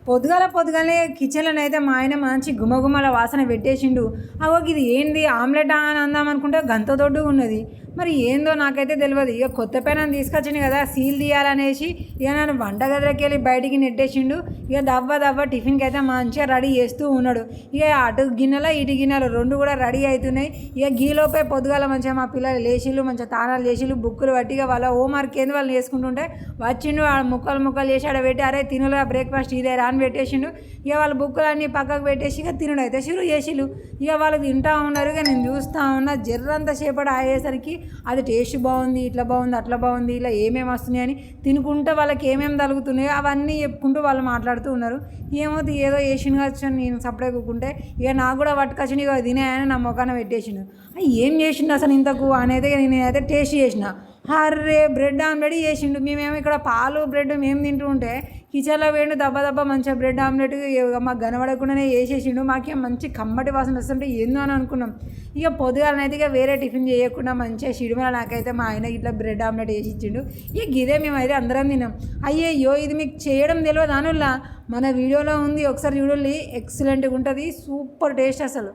పొద్దుగాలే కిచెన్లో అయితే మా ఆయన మంచి గుమగుమల వాసన పెట్టేసిండు. ఇది ఏంది ఆమ్లెట్ అని అందాం అనుకుంటే గంత దొడ్డుగా ఉన్నది. మరి ఏందో నాకైతే తెలియదు. ఇక కొత్త పెనం తీసుకొచ్చిండు కదా సీల్ తీయాలనేసి ఇక నన్ను వంటగదిలోకి వెళ్ళి బయటికి నెట్టేసిండు. ఇక దవ్వ టిఫిన్కి అయితే మంచిగా రెడీ చేస్తూ ఉన్నాడు. ఇక అటు గిన్నెలో ఇటు గిన్నెలు రెండు కూడా రెడీ అవుతున్నాయి. ఇక గీలోపై పొద్దుగాల మంచిగా మా పిల్లలు లేచిళ్ళు, మంచిగా తానాలు చేసిళ్ళు, బుక్కులు పట్టిగా వాళ్ళ హోంవర్క్ ఏంది వాళ్ళు చేసుకుంటుంటే వచ్చిండు. ముక్కలు చేసి ఆడ పెట్టి అరే తినులా బ్రేక్ఫాస్ట్ ఇదే రా అని పెట్టేసిండు. ఇక వాళ్ళ బుక్కులు అన్నీ పక్కకు పెట్టేసి ఇక తినడం అయితే షురు చేసిళ్ళు. ఇక వాళ్ళు తింటూ ఉన్నారు. ఇక నేను చూస్తూ ఉన్నా. జర్రంత సేపటి అయ్యేసరికి అది టేస్ట్ బాగుంది, ఇట్లా బాగుంది, అట్లా బాగుంది, ఇలా ఏమేమి వస్తున్నాయి అని తినుకుంటూ వాళ్ళకి ఏమేమి తగులుతున్నాయో అవన్నీ చెప్పుకుంటూ వాళ్ళు మాట్లాడుతూ ఉన్నారు. ఏమవుతుంది ఏదో వేసిండు కావచ్చు నేను సపరేట్ కూకుంటే ఇక నాకు కూడా పట్టుకొచ్చిండు. ఇక తినేయని నా మొఖాన పెట్టేసిండు. ఏం చేసిండు అసలు ఇంతకు అనేది నేనైతే టేస్ట్ చేసిన. అర్రే బ్రెడ్ ఆమ్లెట్ చేసిండు. మేమేమో ఇక్కడ పాలు బ్రెడ్ మేము తింటూ ఉంటే కిచెన్లో వేయండు దబ్బ మంచిగా బ్రెడ్ ఆమ్లెట్ మాకు కనబడకుండానే వేసేసిండు. మాకేం మంచి కమ్మటి వాసన వస్తుంటే ఏందో అని అనుకున్నాం. ఇక పొద్దుగాలనైతే ఇక వేరే టిఫిన్ చేయకుండా మంచిగా షిడిమల నాకైతే మా ఆయన ఇట్లా బ్రెడ్ ఆమ్లెట్ వేసి ఇచ్చిండు. ఇక ఇదే మేమైతే అందరం తిన్నాం. అయ్యో ఇది మీకు చేయడం తెలియదు అనుల్లా, మన వీడియోలో ఉంది ఒకసారి చూడండి. ఎక్సలెంట్గా ఉంటుంది, సూపర్ టేస్ట్ అసలు.